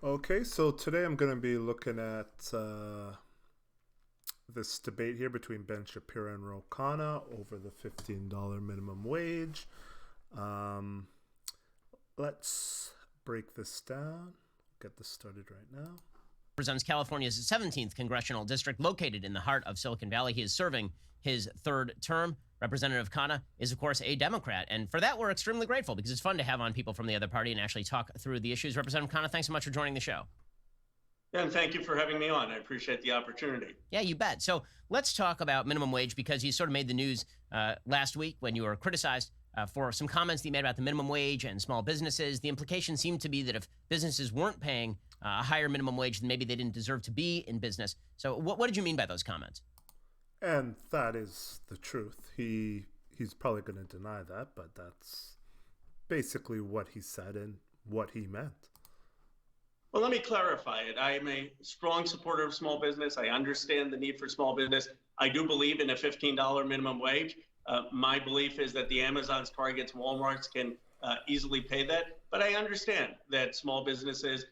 Okay, so today I'm going to be looking at this debate here between Ben Shapiro and Ro Khanna over the $15 minimum wage. Um, let's break this down. Get this started right now. Represents California's 17th congressional district, located in the heart of Silicon Valley. He is serving his third term. Representative Khanna is, of course, a Democrat. And for that, we're extremely grateful because it's fun to have on people from the other party and actually talk through the issues. Representative Khanna, thanks so much for joining the show. And thank you for having me on. I appreciate the opportunity. Yeah, you bet. So let's talk about minimum wage because you sort of made the news last week when you were criticized for some comments that you made about the minimum wage and small businesses. The implication seemed to be that if businesses weren't paying a higher minimum wage, then maybe they didn't deserve to be in business. So what did you mean by those comments? And that is the truth. He's probably going to deny that, but that's basically what he said and what he meant. Well, let me clarify it. I am a strong supporter of small business. I understand the need for small business. I do believe in a $15 minimum wage. My belief is that the Amazons, Targets, Walmarts can easily pay that. But I understand that small businesses...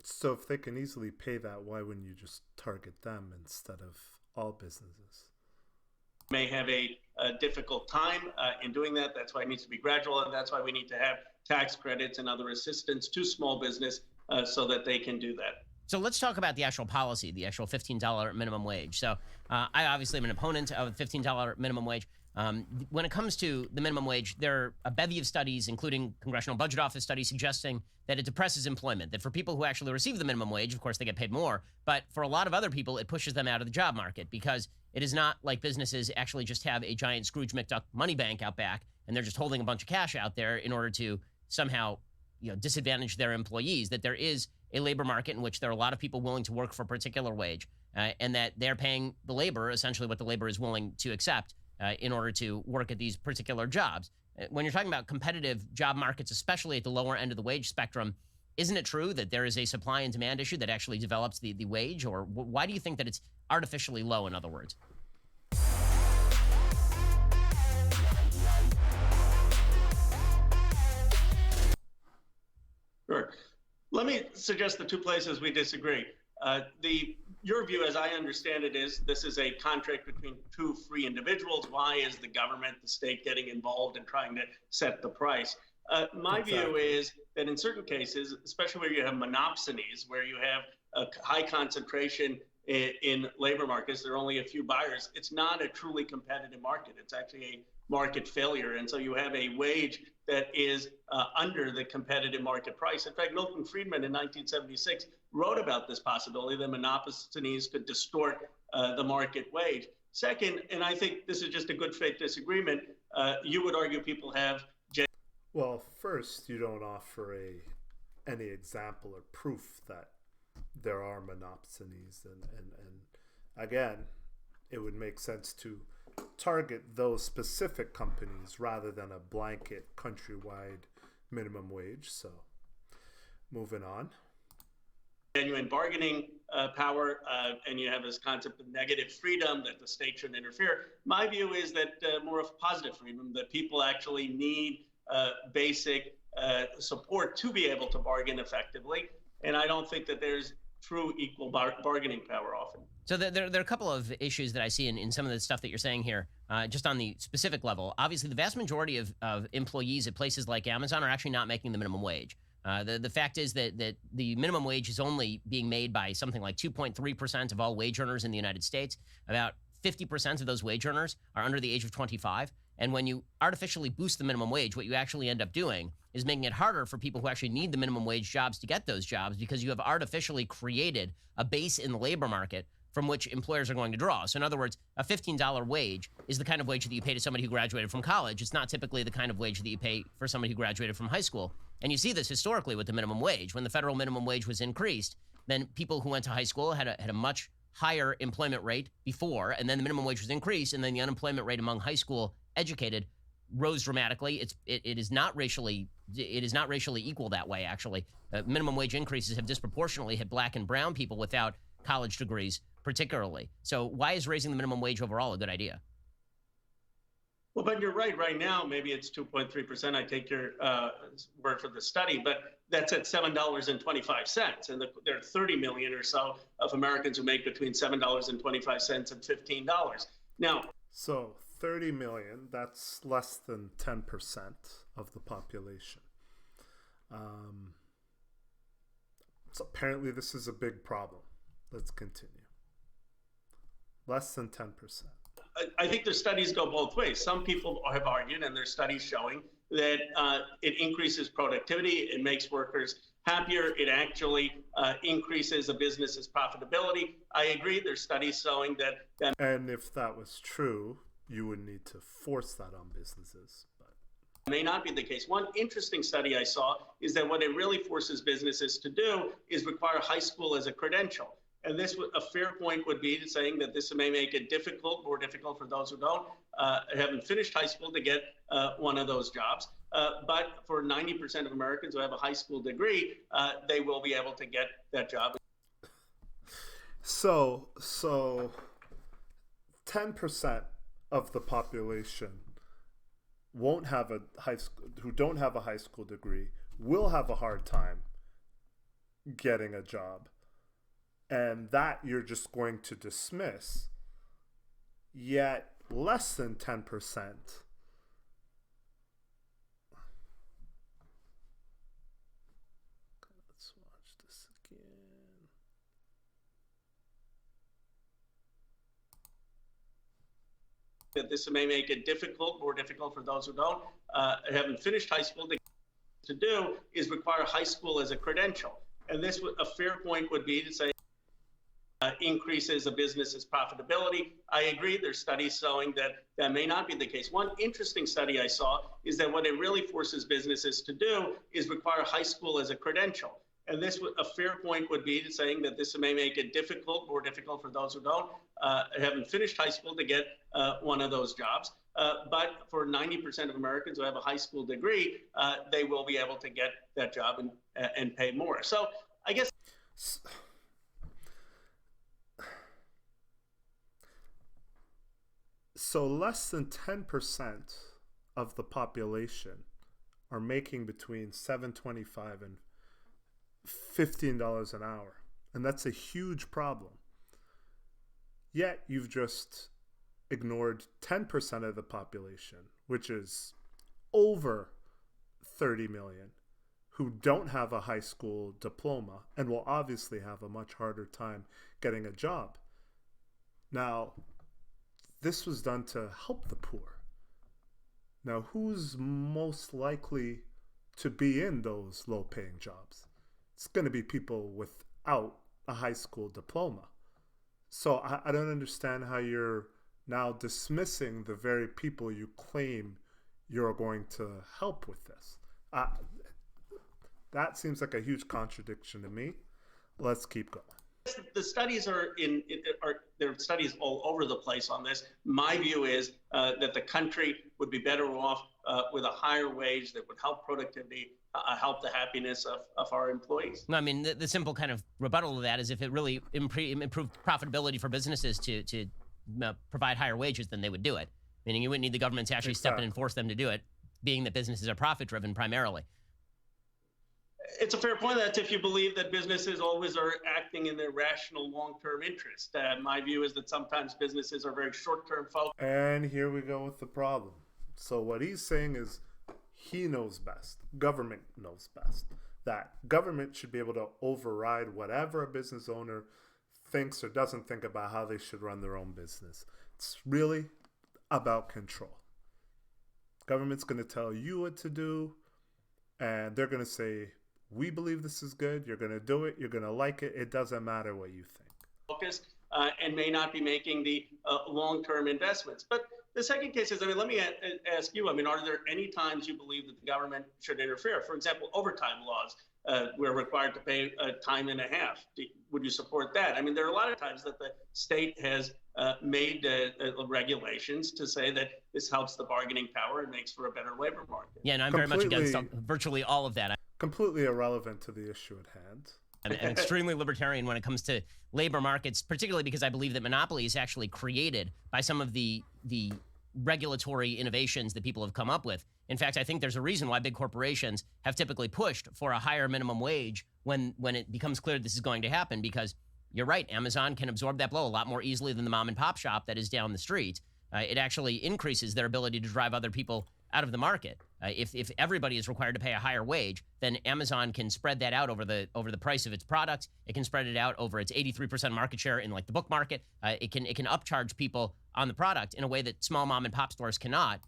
So if they can easily pay that, why wouldn't you just target them instead of all businesses? May have a difficult time in doing that. That's why it needs to be gradual, and that's why we need to have tax credits and other assistance to small business so that they can do that. So let's talk about the actual policy, the actual $15 minimum wage. So I obviously am an opponent of the $15 minimum wage. When it comes to the minimum wage, there are a bevy of studies, including Congressional Budget Office studies, suggesting that it depresses employment, that for people who actually receive the minimum wage, of course, they get paid more. But for a lot of other people, it pushes them out of the job market because it is not like businesses actually just have a giant Scrooge McDuck money bank out back, and they're just holding a bunch of cash out there in order to somehow disadvantage their employees, that there is a labor market in which there are a lot of people willing to work for a particular wage and that they're paying the labor, essentially what the labor is willing to accept in order to work at these particular jobs. When you're talking about competitive job markets, especially at the lower end of the wage spectrum, isn't it true that there is a supply and demand issue that actually develops the wage? Or why do you think that it's artificially low, in other words? Sure. Let me suggest the two places we disagree. Your view, as I understand it, is this is a contract between two free individuals. Why is the government, the state, getting involved in trying to set the price? My view is that in certain cases, especially where you have monopsonies, where you have a high concentration in labor markets, there are only a few buyers. It's not a truly competitive market. It's actually a market failure. And so you have a wage that is under the competitive market price. In fact, Milton Friedman in 1976 wrote about this possibility that monopsonies could distort the market wage. Second, and I think this is just a good faith disagreement, you would argue people have... Well, first, you don't offer any example or proof that there are monopsonies. And again, it would make sense to target those specific companies rather than a blanket countrywide minimum wage. So moving on. Genuine bargaining power, and you have this concept of negative freedom, that the state shouldn't interfere. My view is that more of positive freedom, that people actually need basic support to be able to bargain effectively. And I don't think that there's true equal bargaining power often. So there are a couple of issues that I see in some of the stuff that you're saying here, just on the specific level. Obviously, the vast majority of employees at places like Amazon are actually not making the minimum wage. The fact is that the minimum wage is only being made by something like 2.3% of all wage earners in the United States. About 50% of those wage earners are under the age of 25. And when you artificially boost the minimum wage, what you actually end up doing is making it harder for people who actually need the minimum wage jobs to get those jobs because you have artificially created a base in the labor market from which employers are going to draw. So in other words, a $15 wage is the kind of wage that you pay to somebody who graduated from college. It's not typically the kind of wage that you pay for somebody who graduated from high school. And you see this historically with the minimum wage. When the federal minimum wage was increased, then people who went to high school had a much higher employment rate before, and then the minimum wage was increased, and then the unemployment rate among high school educated rose dramatically. It is not racially equal that way, actually. Minimum wage increases have disproportionately hit black and brown people without college degrees particularly. So why is raising the minimum wage overall a good idea? Well, but you're right. Right now, maybe it's 2.3%. I take your word for the study, but that's at $7.25, and there are 30 million or so of Americans who make between $7.25 and $15. Now, So 30 million, that's less than 10% of the population. So apparently this is a big problem. Let's continue. Less than 10%. I think the studies go both ways. Some people have argued, and there's studies showing that it increases productivity, it makes workers happier, it actually increases a business's profitability. I agree. There's studies showing that. And if that was true, you would need to force that on businesses. But may not be the case. One interesting study I saw is that what it really forces businesses to do is require high school as a credential. And this, a fair point would be saying that this may make it more difficult for those who haven't finished high school to get one of those jobs. But for 90% of Americans who have a high school degree, they will be able to get that job. So 10% of the population won't have a high school, who don't have a high school degree, will have a hard time getting a job. And that you're just going to dismiss, yet less than 10%. Let's watch this again. That this may make it more difficult for those who haven't finished high school to do is require high school as a credential. And this, a fair point would be to say, increases a business's profitability. I agree. There's studies showing that may not be the case. One interesting study I saw is that what it really forces businesses to do is require high school as a credential. And this, a fair point would be to saying that this may make it more difficult for those who haven't finished high school to get one of those jobs. But for 90% of Americans who have a high school degree, they will be able to get that job and pay more. So I guess. So less than 10% of the population are making between $7.25 and $15 an hour. And that's a huge problem. Yet you've just ignored 10% of the population, which is over 30 million, who don't have a high school diploma and will obviously have a much harder time getting a job. Now, this was done to help the poor. Now, who's most likely to be in those low-paying jobs? It's going to be people without a high school diploma. So I don't understand how you're now dismissing the very people you claim you're going to help with this. That seems like a huge contradiction to me. Let's keep going. The studies there are studies all over the place on this. My view is that the country would be better off with a higher wage that would help productivity, help the happiness of our employees. I mean, the simple kind of rebuttal to that is if it really improved profitability for businesses to provide higher wages, then they would do it. Meaning you wouldn't need the government to actually step in and force them to do it, being that businesses are profit-driven primarily. It's a fair point. That's if you believe that businesses always are acting in their rational long-term interest. My view is that sometimes businesses are very short-term focused. And here we go with the problem. So what he's saying is he knows best. Government knows best. That government should be able to override whatever a business owner thinks or doesn't think about how they should run their own business. It's really about control. Government's going to tell you what to do, and they're going to say, we believe this is good. You're going to do it. You're going to like it. It doesn't matter what you think. Focused and may not be making the long-term investments. But the second case is, let me ask you, are there any times you believe that the government should interfere? For example, overtime laws. We're required to pay time and a half. Would you support that? There are a lot of times that the state has made regulations to say that this helps the bargaining power and makes for a better labor market. Yeah, and I'm very much against virtually all of that. Completely irrelevant to the issue at hand. I'm extremely libertarian when it comes to labor markets, particularly because I believe that monopoly is actually created by some of the regulatory innovations that people have come up with. In fact, I think there's a reason why big corporations have typically pushed for a higher minimum wage when it becomes clear this is going to happen, because you're right, Amazon can absorb that blow a lot more easily than the mom and pop shop that is down the street. It actually increases their ability to drive other people out of the market. If everybody is required to pay a higher wage, then Amazon can spread that out over the price of its products. It can spread it out over its 83% market share in like the book market. It can upcharge people on the product in a way that small mom and pop stores cannot.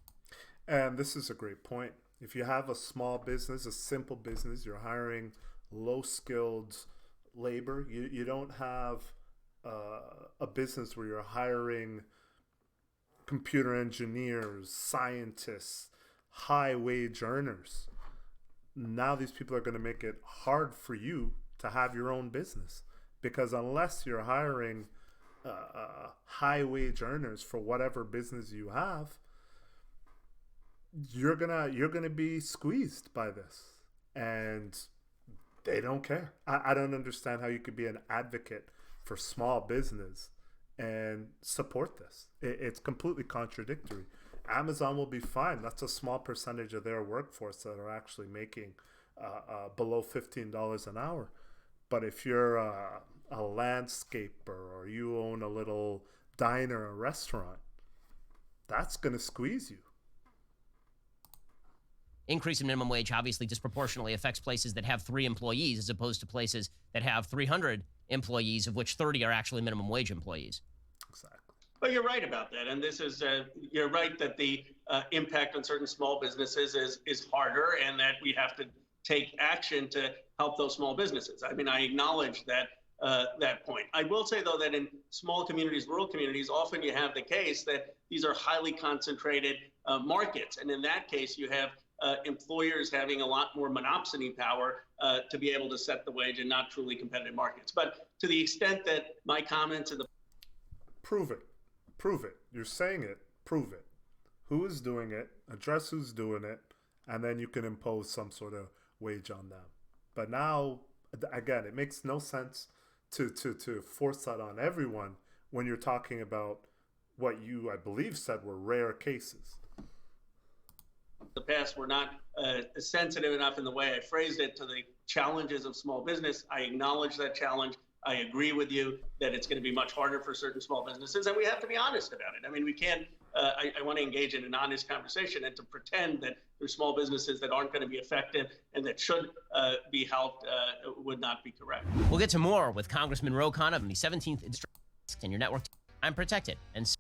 And this is a great point. If you have a small business, a simple business, you're hiring low-skilled labor. You don't have a business where you're hiring computer engineers, scientists, high-wage earners. Now these people are going to make it hard for you to have your own business, because unless you're hiring high-wage earners for whatever business you have, you're gonna be squeezed by this, and they don't care. I don't understand how you could be an advocate for small business and support this. It's completely contradictory. Amazon will be fine. That's a small percentage of their workforce that are actually making below $15 an hour. But if you're a landscaper or you own a little diner or restaurant, that's going to squeeze you. Increase in minimum wage obviously disproportionately affects places that have 3 employees as opposed to places that have 300 employees, of which 30 are actually minimum wage employees. Exactly. Well, you're right about that. And this is, you're right that the impact on certain small businesses is harder, and that we have to take action to help those small businesses. I mean, I acknowledge that point. I will say, though, that in small communities, rural communities, often you have the case that these are highly concentrated markets. And in that case, you have employers having a lot more monopsony power to be able to set the wage in not truly competitive markets. But to the extent that my comments in the... Prove it. You're saying it. Prove it. Who is doing it? Address who's doing it. And then you can impose some sort of wage on them. But now, again, it makes no sense to force that on everyone when you're talking about what you, I believe, said were rare cases. The past were not sensitive enough in the way I phrased it to the challenges of small business. I acknowledge that challenge. I agree with you that it's going to be much harder for certain small businesses, and we have to be honest about it. I mean, we can't, I want to engage in an honest conversation, and to pretend that there's small businesses that aren't going to be effective and that should be helped would not be correct. We'll get to more with Congressman Ro Khanna of the 17th District in your network. I'm protected. And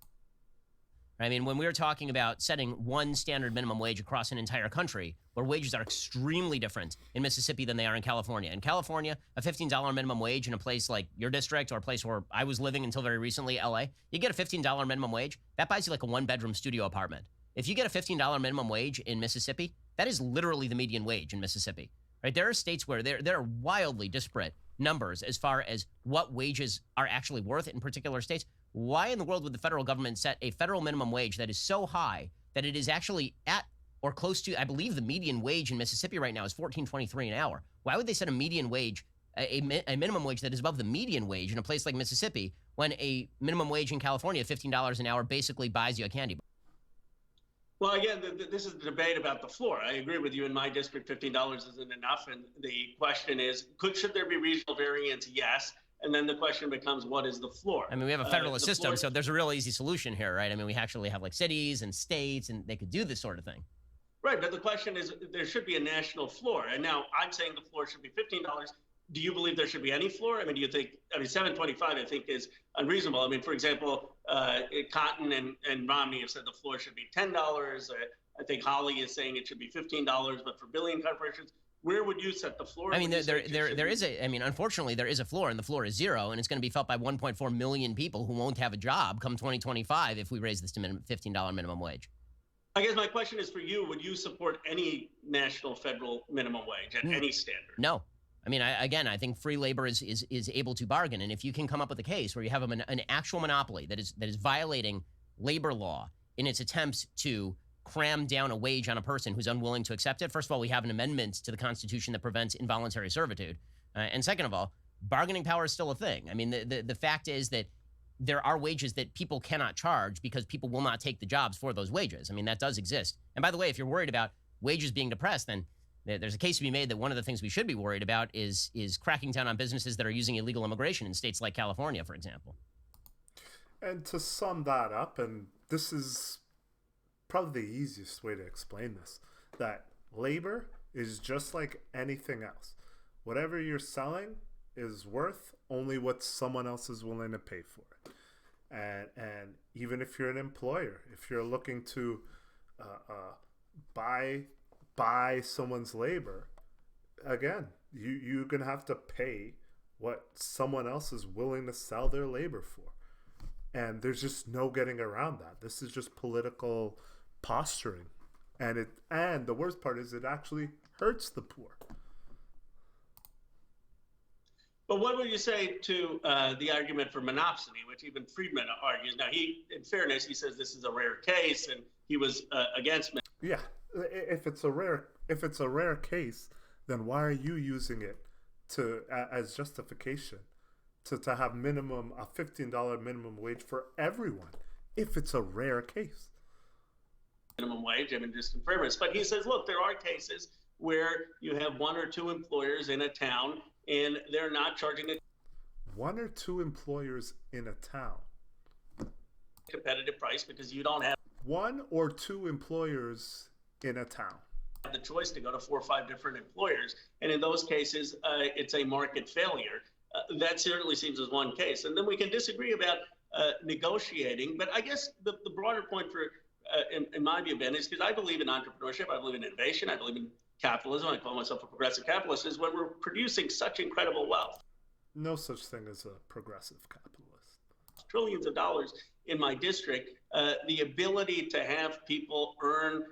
I mean, when we were talking about setting one standard minimum wage across an entire country, where wages are extremely different in Mississippi than they are in California. In California, a $15 minimum wage in a place like your district, or a place where I was living until very recently, LA, you get a $15 minimum wage, that buys you like a 1-bedroom studio apartment. If you get a $15 minimum wage in Mississippi, that is literally the median wage in Mississippi, right? There are states where there are wildly disparate numbers as far as what wages are actually worth in particular states. Why in the world would the federal government set a federal minimum wage that is so high that it is actually at or close to, I believe the median wage in Mississippi right now is $14.23 an hour. Why would they set a median wage, a minimum wage that is above the median wage in a place like Mississippi, when a minimum wage in California, $15 an hour, basically buys you a candy bar? Well, again, this is the debate about the floor. I agree with you. In my district, $15 isn't enough. And the question is, should there be regional variance? Yes. And then the question becomes, what is the floor? I mean, we have a federalist system, so there's a real easy solution here, right? I mean, we actually have like cities and states, and they could do this sort of thing. Right, but the question is, there should be a national floor. And now I'm saying the floor should be $15. Do you believe there should be any floor? I mean, do you think, $7.25 I think is unreasonable. I mean, for example, Cotton and Romney have said the floor should be $10. I think Holly is saying it should be $15, but for billion corporations, where would you set the floor? I mean, there is a, I mean, unfortunately, there is a floor, and the floor is zero, and it's going to be felt by 1.4 million people who won't have a job come 2025 if we raise this to $15 minimum wage. I guess my question is for you, would you support any national federal minimum wage at any standard? No. I mean, I think free labor is able to bargain, and if you can come up with a case where you have an actual monopoly that is violating labor law in its attempts to cram down a wage on a person who's unwilling to accept it, first of all, we have an amendment to the Constitution that prevents involuntary servitude, and second of all, bargaining power is still a thing. I mean, the fact is that there are wages that people cannot charge because people will not take the jobs for those wages. I mean, that does exist. And by the way, if you're worried about wages being depressed, then there's a case to be made that one of the things we should be worried about is cracking down on businesses that are using illegal immigration in states like California, for example. And to sum that up, and this is probably the easiest way to explain this, that labor is just like anything else. Whatever you're selling is worth only what someone else is willing to pay for it. And even if you're an employer, if you're looking to buy someone's labor, again, you're gonna have to pay what someone else is willing to sell their labor for. And there's just no getting around that. This is just political posturing. And the worst part is it actually hurts the poor. But what would you say to the argument for monopsony, which even Friedman argues? Now, in fairness, he says this is a rare case, and he was against. Yeah, if it's a rare case, then why are you using it as justification to have a $15 minimum wage for everyone if it's a rare case? Minimum wage, I mean, just in fairness. But he says, look, there are cases where you have one or two employers in a town and they're not charging a one or two employers in a town competitive price because you don't have one or two employers in a town the choice to go to 4 or 5 different employers. And in those cases, it's a market failure. That certainly seems as one case. And then we can disagree about negotiating. But I guess the broader point for, in my view, Ben, is because I believe in entrepreneurship, I believe in innovation, I believe in capitalism, I call myself a progressive capitalist, is when we're producing such incredible wealth. No such thing as a progressive capitalist. Trillions of dollars in my district, the ability to have people earn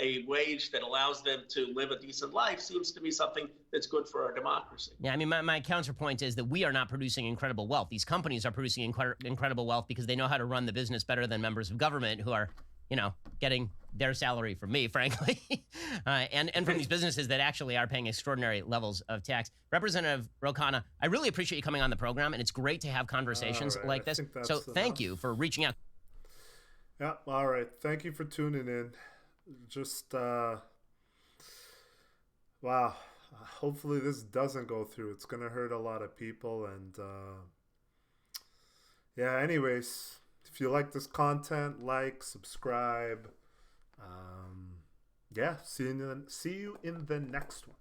a wage that allows them to live a decent life seems to be something that's good for our democracy. Yeah, I mean, my counterpoint is that we are not producing incredible wealth. These companies are producing incredible wealth because they know how to run the business better than members of government who are, getting their salary from me, frankly, and from these businesses that actually are paying extraordinary levels of tax. Representative Ro Khanna, I really appreciate you coming on the program, and it's great to have conversations like this. So thank you for reaching out. Yeah, all right. Thank you for tuning in. Just, wow. Hopefully this doesn't go through. It's going to hurt a lot of people. And, yeah, anyways, if you like this content, like, subscribe. Yeah, see you in the next one.